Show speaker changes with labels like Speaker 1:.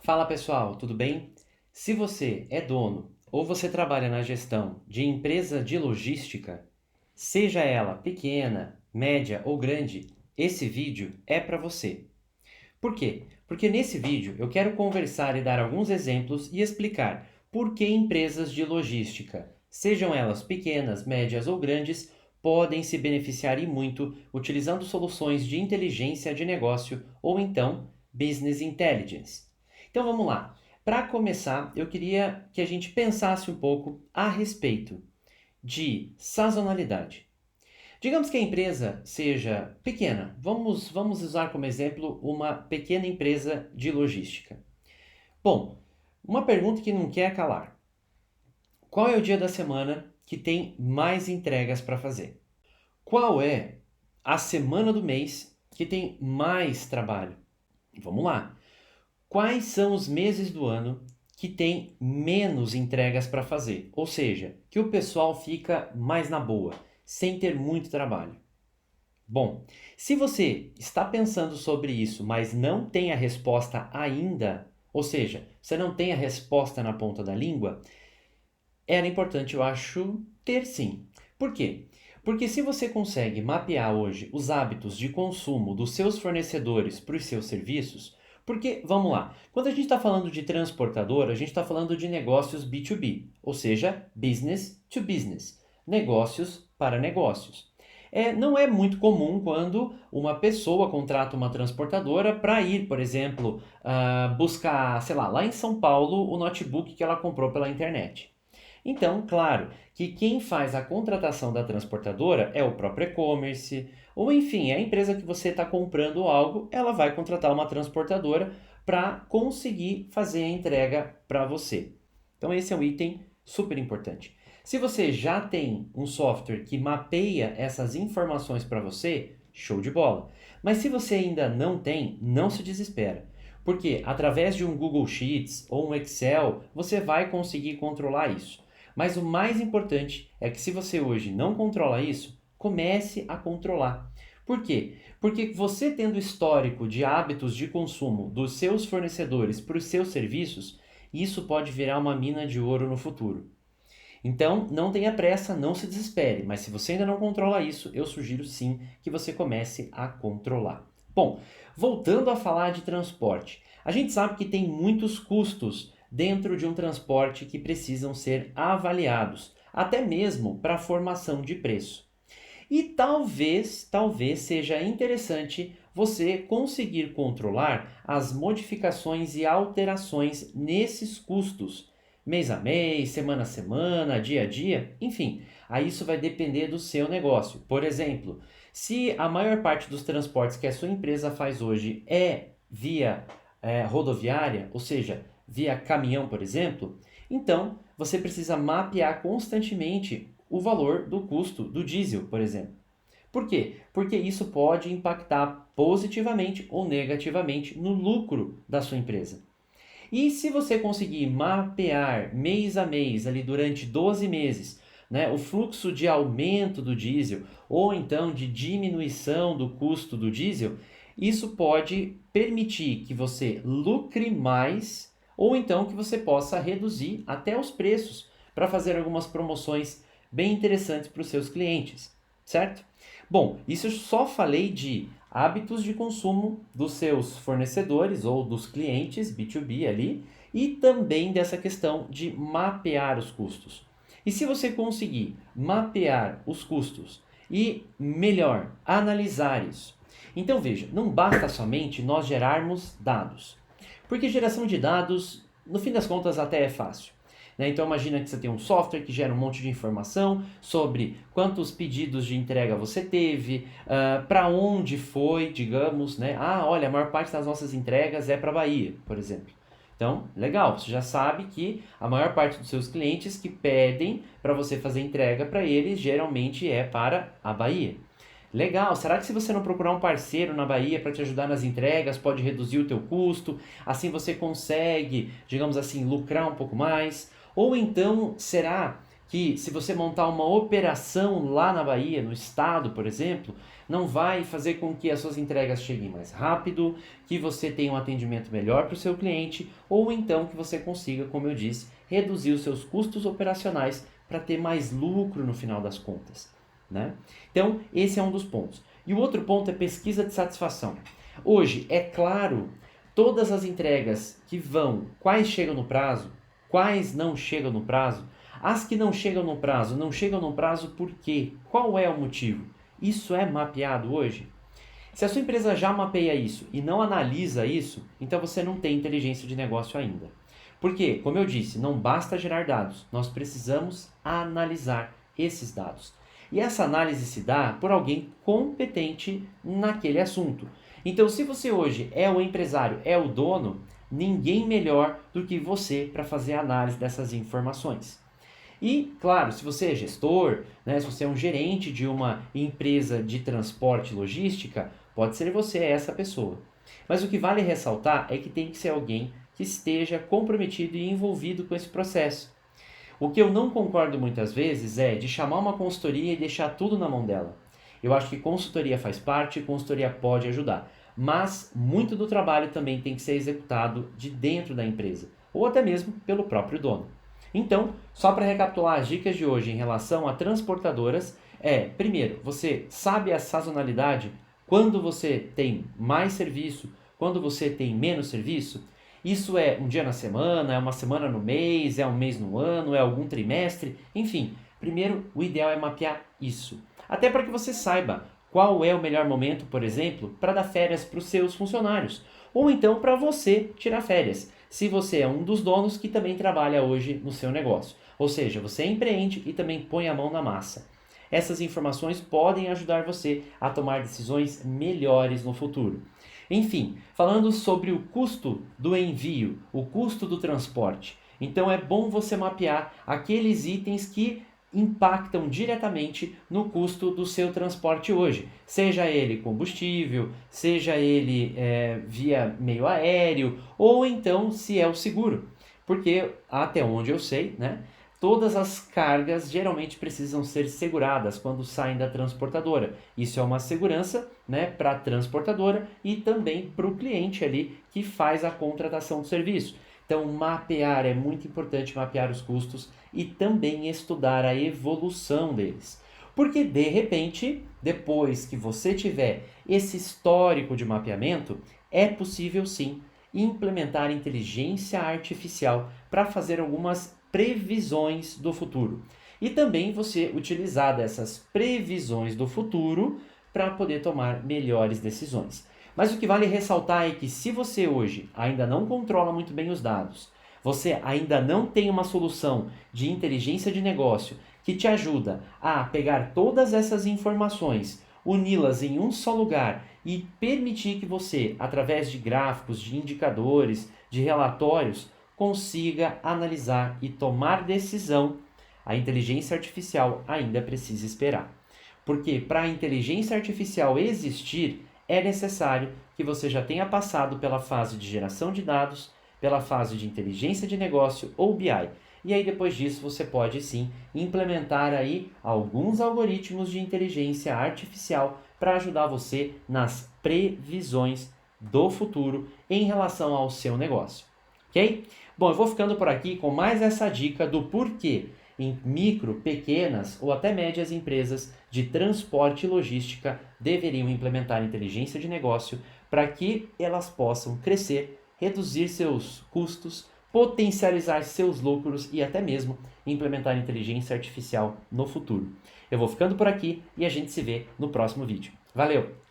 Speaker 1: Fala pessoal, tudo bem? Se você é dono ou você trabalha na gestão de empresa de logística, seja ela pequena, média ou grande, esse vídeo é para você. Por quê? Porque nesse vídeo eu quero conversar e dar alguns exemplos e explicar por que empresas de logística, sejam elas pequenas, médias ou grandes, podem se beneficiar e muito utilizando soluções de inteligência de negócio ou então business intelligence. Então vamos lá. Para começar, eu queria que a gente pensasse um pouco a respeito de sazonalidade. Digamos que a empresa seja pequena. Vamos usar como exemplo uma pequena empresa de logística. Bom, uma pergunta que não quer calar. Qual é o dia da semana que tem mais entregas para fazer? Qual é a semana do mês que tem mais trabalho? Vamos lá. Quais são os meses do ano que tem menos entregas para fazer? Ou seja, que o pessoal fica mais na boa, sem ter muito trabalho. Bom, se você está pensando sobre isso, mas não tem a resposta ainda, ou seja, você não tem a resposta na ponta da língua, era importante, eu acho, ter sim. Por quê? Porque se você consegue mapear hoje os hábitos de consumo dos seus fornecedores para os seus serviços, porque, vamos lá, quando a gente está falando de transportador, a gente está falando de negócios B2B, ou seja, business to business, negócios para negócios. Não é muito comum quando uma pessoa contrata uma transportadora para ir, por exemplo, buscar, sei lá em São Paulo, o notebook que ela comprou pela internet. Então, claro que quem faz a contratação da transportadora é o próprio e-commerce, ou enfim, é a empresa que você está comprando algo, ela vai contratar uma transportadora para conseguir fazer a entrega para você. Então, esse é um item super importante. Se você já tem um software que mapeia essas informações para você, show de bola. Mas se você ainda não tem, não se desespera. Porque através de um Google Sheets ou um Excel, você vai conseguir controlar isso. Mas o mais importante é que se você hoje não controla isso, comece a controlar. Por quê? Porque você tendo histórico de hábitos de consumo dos seus fornecedores para os seus serviços, isso pode virar uma mina de ouro no futuro. Então, não tenha pressa, não se desespere, mas se você ainda não controla isso, eu sugiro sim que você comece a controlar. Bom, voltando a falar de transporte, a gente sabe que tem muitos custos dentro de um transporte que precisam ser avaliados, até mesmo para a formação de preço. E talvez seja interessante você conseguir controlar as modificações e alterações nesses custos, mês a mês, semana a semana, dia a dia, enfim. Aí isso vai depender do seu negócio. Por exemplo, se a maior parte dos transportes que a sua empresa faz hoje é via rodoviária, ou seja, via caminhão, por exemplo, então você precisa mapear constantemente o valor do custo do diesel, por exemplo. Por quê? Porque isso pode impactar positivamente ou negativamente no lucro da sua empresa. E se você conseguir mapear mês a mês, ali durante 12 meses, né, o fluxo de aumento do diesel ou então de diminuição do custo do diesel, isso pode permitir que você lucre mais ou então que você possa reduzir até os preços para fazer algumas promoções bem interessantes para os seus clientes, certo? Bom, isso eu só falei de hábitos de consumo dos seus fornecedores ou dos clientes B2B ali e também dessa questão de mapear os custos. E se você conseguir mapear os custos e, melhor, analisar isso, então veja, não basta somente nós gerarmos dados, porque geração de dados, no fim das contas, até é fácil. Né? Então imagina que você tem um software que gera um monte de informação sobre quantos pedidos de entrega você teve, para onde foi, digamos, né? Olha, a maior parte das nossas entregas é para a Bahia, por exemplo. Então, legal, você já sabe que a maior parte dos seus clientes que pedem para você fazer entrega para eles geralmente é para a Bahia. Legal, será que se você não procurar um parceiro na Bahia para te ajudar nas entregas, pode reduzir o teu custo? Assim você consegue, digamos assim, lucrar um pouco mais? Ou então, será que se você montar uma operação lá na Bahia, no estado, por exemplo, não vai fazer com que as suas entregas cheguem mais rápido, que você tenha um atendimento melhor para o seu cliente, ou então que você consiga, como eu disse, reduzir os seus custos operacionais para ter mais lucro no final das contas, né? Então, esse é um dos pontos. E o outro ponto é pesquisa de satisfação. Hoje, é claro, todas as entregas que vão, quais chegam no prazo, quais não chegam no prazo, as que não chegam no prazo por quê? Qual é o motivo? Isso é mapeado hoje? Se a sua empresa já mapeia isso e não analisa isso, então você não tem inteligência de negócio ainda. Porque, como eu disse, não basta gerar dados, nós precisamos analisar esses dados. E essa análise se dá por alguém competente naquele assunto. Então, se você hoje é o empresário, é o dono, ninguém melhor do que você para fazer a análise dessas informações. E, claro, se você é gestor, né, se você é um gerente de uma empresa de transporte e logística, pode ser você essa pessoa. Mas o que vale ressaltar é que tem que ser alguém que esteja comprometido e envolvido com esse processo. O que eu não concordo muitas vezes é de chamar uma consultoria e deixar tudo na mão dela. Eu acho que consultoria faz parte, consultoria pode ajudar, mas muito do trabalho também tem que ser executado de dentro da empresa, ou até mesmo pelo próprio dono. Então, só para recapitular as dicas de hoje em relação a transportadoras, primeiro, você sabe a sazonalidade, quando você tem mais serviço, quando você tem menos serviço? Isso é um dia na semana, é uma semana no mês, é um mês no ano, é algum trimestre, enfim. Primeiro, o ideal é mapear isso. Até para que você saiba qual é o melhor momento, por exemplo, para dar férias para os seus funcionários. Ou então para você tirar férias, se você é um dos donos que também trabalha hoje no seu negócio. Ou seja, você empreende e também põe a mão na massa. Essas informações podem ajudar você a tomar decisões melhores no futuro. Enfim, falando sobre o custo do envio, o custo do transporte. Então é bom você mapear aqueles itens que impactam diretamente no custo do seu transporte hoje. Seja ele combustível, seja ele via meio aéreo, ou então se é o seguro. Porque até onde eu sei, né? Todas as cargas geralmente precisam ser seguradas quando saem da transportadora. Isso é uma segurança, né, para a transportadora e também para o cliente ali que faz a contratação do serviço. Então, mapear é muito importante, mapear os custos e também estudar a evolução deles. Porque, de repente, depois que você tiver esse histórico de mapeamento, é possível sim implementar inteligência artificial para fazer algumas previsões do futuro. E também você utilizar dessas previsões do futuro para poder tomar melhores decisões. Mas o que vale ressaltar é que se você hoje ainda não controla muito bem os dados, você ainda não tem uma solução de inteligência de negócio que te ajuda a pegar todas essas informações, uni-las em um só lugar e permitir que você, através de gráficos, de indicadores, de relatórios, consiga analisar e tomar decisão, a inteligência artificial ainda precisa esperar. Porque para a inteligência artificial existir, é necessário que você já tenha passado pela fase de geração de dados, pela fase de inteligência de negócio ou BI. E aí depois disso você pode sim implementar aí alguns algoritmos de inteligência artificial para ajudar você nas previsões do futuro em relação ao seu negócio. Ok? Bom, eu vou ficando por aqui com mais essa dica do porquê em micro, pequenas ou até médias empresas de transporte e logística deveriam implementar inteligência de negócio para que elas possam crescer, reduzir seus custos, potencializar seus lucros e até mesmo implementar inteligência artificial no futuro. Eu vou ficando por aqui e a gente se vê no próximo vídeo. Valeu!